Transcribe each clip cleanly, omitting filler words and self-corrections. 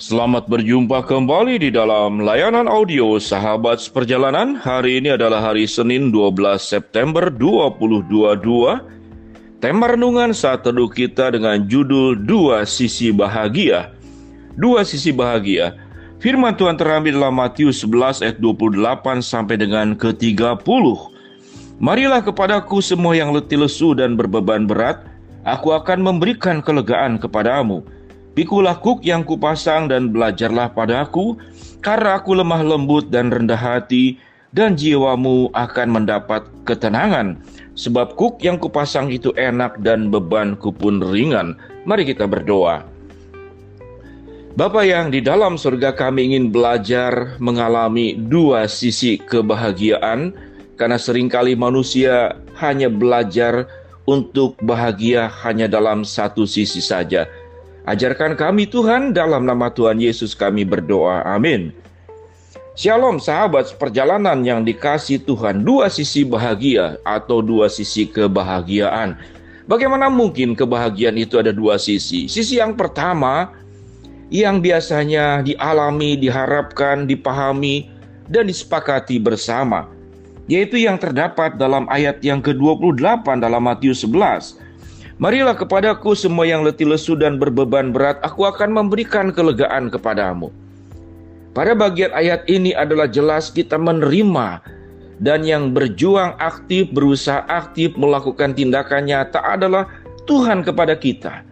Selamat berjumpa kembali di dalam layanan audio Sahabat Seperjalanan. Hari ini adalah hari Senin 12 September 2022. Tema renungan saat teduh kita dengan judul Dua Sisi Bahagia. Dua sisi bahagia. Firman Tuhan terambil dalam Matius 11 ayat 28 sampai dengan ke-30. Marilah kepadaku semua yang letih lesu dan berbeban berat, aku akan memberikan kelegaan kepadamu. Pikulah kuk yang kupasang dan belajarlah padaku, karena aku lemah lembut dan rendah hati, dan jiwamu akan mendapat ketenangan. Sebab kuk yang kupasang itu enak dan bebanku pun ringan. Mari kita berdoa. Bapa yang di dalam surga, kami ingin belajar mengalami dua sisi kebahagiaan, karena seringkali manusia hanya belajar untuk bahagia hanya dalam satu sisi saja. Ajarkan kami Tuhan, dalam nama Tuhan Yesus kami berdoa, amin. Shalom sahabat seperjalanan yang dikasihi Tuhan. Dua sisi bahagia atau dua sisi kebahagiaan. Bagaimana mungkin kebahagiaan itu ada dua sisi? Sisi yang pertama yang biasanya dialami, diharapkan, dipahami, dan disepakati bersama, yaitu yang terdapat dalam ayat yang ke-28 dalam Matius 11. Marilah kepadaku semua yang letih lesu dan berbeban berat, aku akan memberikan kelegaan kepadamu. Pada bagian ayat ini adalah jelas kita menerima, dan yang berjuang aktif, berusaha aktif, melakukan tindakan nyata adalah Tuhan kepada kita.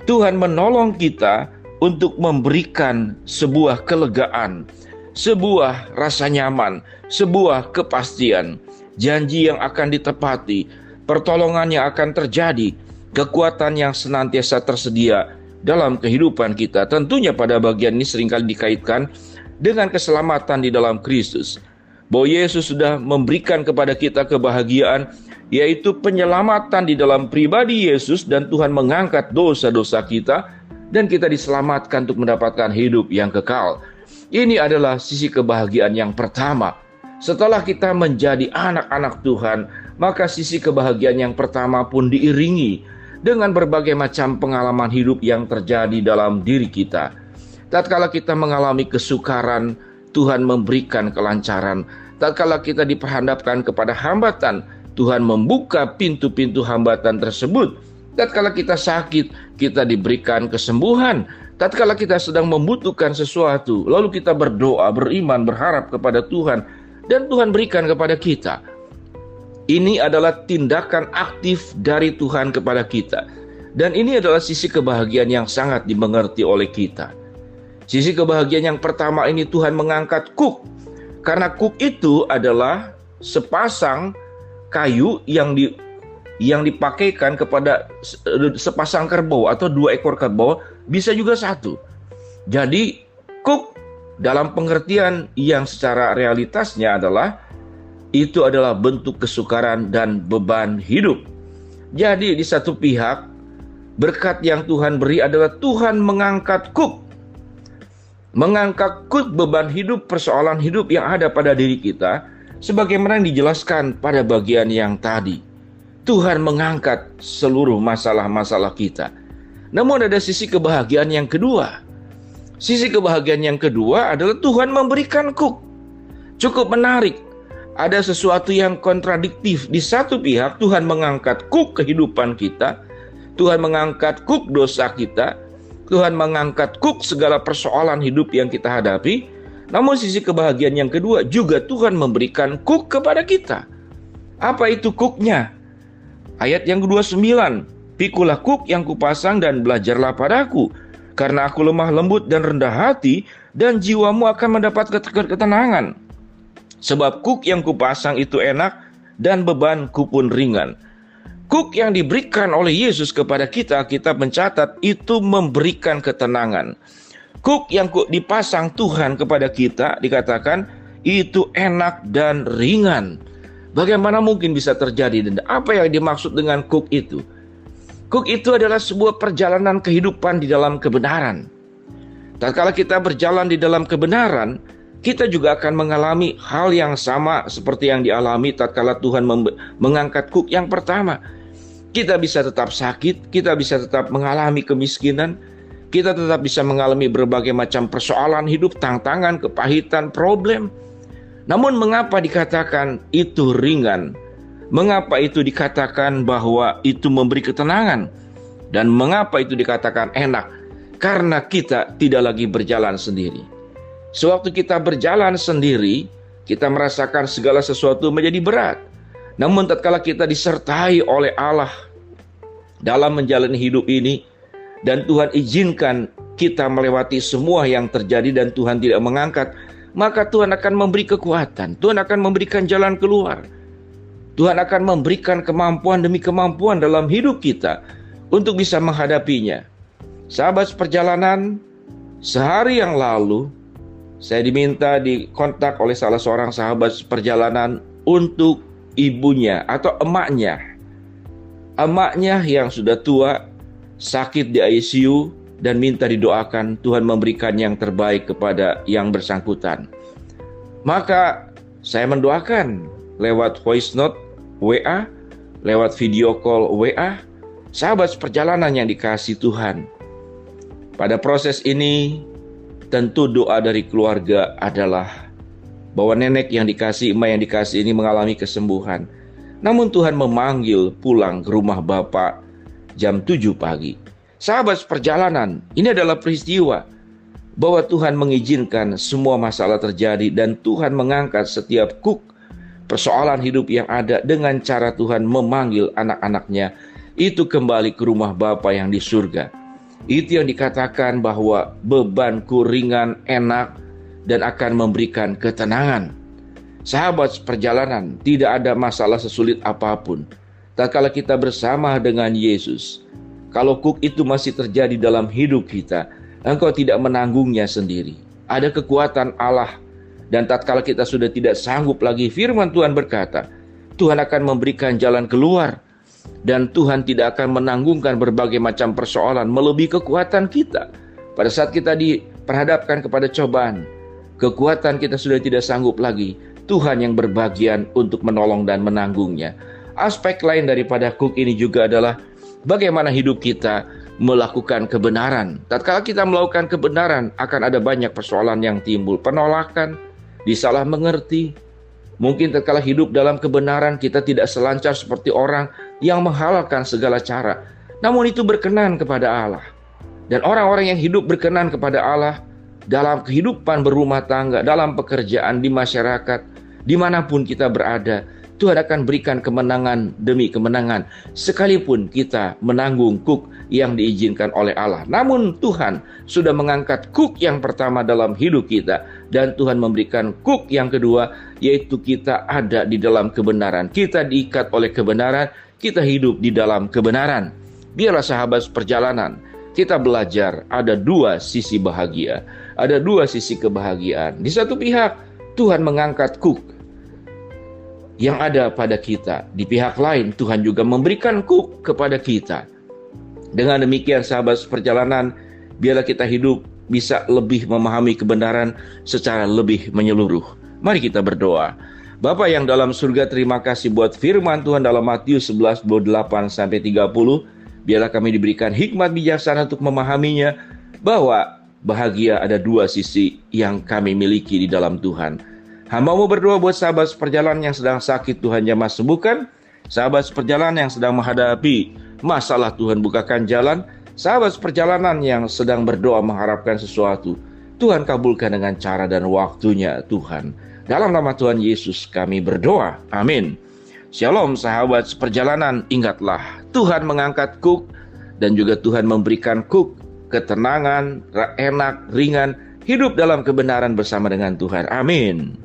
Tuhan menolong kita untuk memberikan sebuah kelegaan, sebuah rasa nyaman, sebuah kepastian, janji yang akan ditepati, pertolongan yang akan terjadi, kekuatan yang senantiasa tersedia dalam kehidupan kita. Tentunya pada bagian ini seringkali dikaitkan dengan keselamatan di dalam Kristus. Bahwa Yesus sudah memberikan kepada kita kebahagiaan, yaitu penyelamatan di dalam pribadi Yesus, dan Tuhan mengangkat dosa-dosa kita, dan kita diselamatkan untuk mendapatkan hidup yang kekal. Ini adalah sisi kebahagiaan yang pertama. Setelah kita menjadi anak-anak Tuhan, maka sisi kebahagiaan yang pertama pun diiringi dengan berbagai macam pengalaman hidup yang terjadi dalam diri kita. Tatkala kita mengalami kesukaran, Tuhan memberikan kelancaran. Tatkala kita diperhadapkan kepada hambatan, Tuhan membuka pintu-pintu hambatan tersebut. Tatkala kita sakit, kita diberikan kesembuhan. Tatkala kita sedang membutuhkan sesuatu, lalu kita berdoa, beriman, berharap kepada Tuhan, dan Tuhan berikan kepada kita. Ini adalah tindakan aktif dari Tuhan kepada kita. Dan ini adalah sisi kebahagiaan yang sangat dimengerti oleh kita. Sisi kebahagiaan yang pertama ini, Tuhan mengangkat kuk. Karena kuk itu adalah sepasang kayu yang dipakaikan kepada sepasang kerbau atau dua ekor kerbau, bisa juga satu. Jadi kuk dalam pengertian yang secara realitasnya adalah itu adalah bentuk kesukaran dan beban hidup. Jadi di satu pihak, berkat yang Tuhan beri adalah Tuhan mengangkat kuk. Mengangkat kuk beban hidup, persoalan hidup yang ada pada diri kita, sebagaimana yang dijelaskan pada bagian yang tadi. Tuhan mengangkat seluruh masalah-masalah kita. Namun ada sisi kebahagiaan yang kedua. Sisi kebahagiaan yang kedua adalah Tuhan memberikan kuk. Cukup menarik. Ada sesuatu yang kontradiktif. Di satu pihak Tuhan mengangkat kuk kehidupan kita, Tuhan mengangkat kuk dosa kita, Tuhan mengangkat kuk segala persoalan hidup yang kita hadapi. Namun sisi kebahagiaan yang kedua juga Tuhan memberikan kuk kepada kita. Apa itu kuknya? Ayat yang ke-29, pikulah kuk yang kupasang dan belajarlah padaku, karena aku lemah lembut dan rendah hati, dan jiwamu akan mendapat ketenangan. Sebab kuk yang kupasang itu enak dan bebanku pun ringan. Kuk yang diberikan oleh Yesus kepada kita, kita mencatat itu memberikan ketenangan. Kuk yang dipasang Tuhan kepada kita dikatakan itu enak dan ringan. Bagaimana mungkin bisa terjadi? Dan apa yang dimaksud dengan kuk itu? Kuk itu adalah sebuah perjalanan kehidupan di dalam kebenaran. Tatkala kita berjalan di dalam kebenaran, kita juga akan mengalami hal yang sama seperti yang dialami tatkala Tuhan mengangkat kuk yang pertama. Kita bisa tetap sakit, kita bisa tetap mengalami kemiskinan, Kita tetap bisa mengalami berbagai macam persoalan hidup, tantangan, kepahitan, problem. Namun mengapa dikatakan itu ringan? Mengapa itu dikatakan bahwa itu memberi ketenangan? Dan mengapa itu dikatakan enak? Karena kita tidak lagi berjalan sendiri. Sewaktu kita berjalan sendiri, kita merasakan segala sesuatu menjadi berat. Namun tatkala kita disertai oleh Allah dalam menjalani hidup ini, dan Tuhan izinkan kita melewati semua yang terjadi dan Tuhan tidak mengangkat, maka Tuhan akan memberi kekuatan. Tuhan akan memberikan jalan keluar. Tuhan akan memberikan kemampuan demi kemampuan dalam hidup kita untuk bisa menghadapinya. Sahabat seperjalanan, sehari yang lalu saya diminta dikontak oleh salah seorang sahabat seperjalanan untuk ibunya atau emaknya. Emaknya yang sudah tua, sakit di ICU, dan minta didoakan Tuhan memberikan yang terbaik kepada yang bersangkutan. Maka saya mendoakan lewat voice note WA, lewat video call WA, sahabat seperjalanan yang dikasihi Tuhan. Pada proses ini tentu doa dari keluarga adalah bahwa nenek yang dikasih, emak yang dikasih ini mengalami kesembuhan. Namun Tuhan memanggil pulang ke rumah Bapak jam 7 pagi. Sahabat seperjalanan, ini adalah peristiwa bahwa Tuhan mengizinkan semua masalah terjadi dan Tuhan mengangkat setiap persoalan hidup yang ada dengan cara Tuhan memanggil anak-anaknya itu kembali ke rumah Bapa yang di surga. Itu yang dikatakan bahwa bebanku ringan, enak, dan akan memberikan ketenangan. Sahabat seperjalanan, tidak ada masalah sesulit apapun tatkala kita bersama dengan Yesus. Kalau itu masih terjadi dalam hidup kita, engkau tidak menanggungnya sendiri. Ada kekuatan Allah. Dan tatkala kita sudah tidak sanggup lagi, firman Tuhan berkata, Tuhan akan memberikan jalan keluar. Dan Tuhan tidak akan menanggungkan berbagai macam persoalan melebihi kekuatan kita. Pada saat kita diperhadapkan kepada cobaan, kekuatan kita sudah tidak sanggup lagi. Tuhan yang berbagian untuk menolong dan menanggungnya. Aspek lain daripada ini juga adalah bagaimana hidup kita melakukan kebenaran. Tatkala kita melakukan kebenaran, akan ada banyak persoalan yang timbul. Penolakan, disalah mengerti. Mungkin tatkala hidup dalam kebenaran, kita tidak selancar seperti orang yang menghalalkan segala cara. Namun itu berkenan kepada Allah. Dan orang-orang yang hidup berkenan kepada Allah dalam kehidupan berumah tangga, dalam pekerjaan, di masyarakat, dimanapun kita berada, Tuhan akan berikan kemenangan demi kemenangan, sekalipun kita menanggung yang diizinkan oleh Allah. Namun Tuhan sudah mengangkat yang pertama dalam hidup kita, dan Tuhan memberikan yang kedua, yaitu kita ada di dalam kebenaran. Kita diikat oleh kebenaran, kita hidup di dalam kebenaran. Biarlah sahabat perjalanan, kita belajar ada dua sisi bahagia, ada dua sisi kebahagiaan. Di satu pihak Tuhan mengangkat yang ada pada kita. Di pihak lain Tuhan juga memberikan kepada kita. Dengan demikian sahabat seperjalanan, biarlah kita hidup bisa lebih memahami kebenaran secara lebih menyeluruh. Mari kita berdoa. Bapa yang dalam surga, terima kasih buat firman Tuhan dalam Matius 11:28-30. Biarlah kami diberikan hikmat bijaksana untuk memahaminya, bahwa bahagia ada dua sisi yang kami miliki di dalam Tuhan. Hamba-Mu berdoa buat sahabat seperjalanan yang sedang sakit, Tuhan jamah sembuhkan. Sahabat seperjalanan yang sedang menghadapi masalah, Tuhan bukakan jalan. Sahabat seperjalanan yang sedang berdoa mengharapkan sesuatu, Tuhan kabulkan dengan cara dan waktunya, Tuhan. Dalam nama Tuhan Yesus kami berdoa. Amin. Shalom sahabat seperjalanan, ingatlah Tuhan mengangkat dan juga Tuhan memberikan ketenangan, enak, ringan, hidup dalam kebenaran bersama dengan Tuhan. Amin.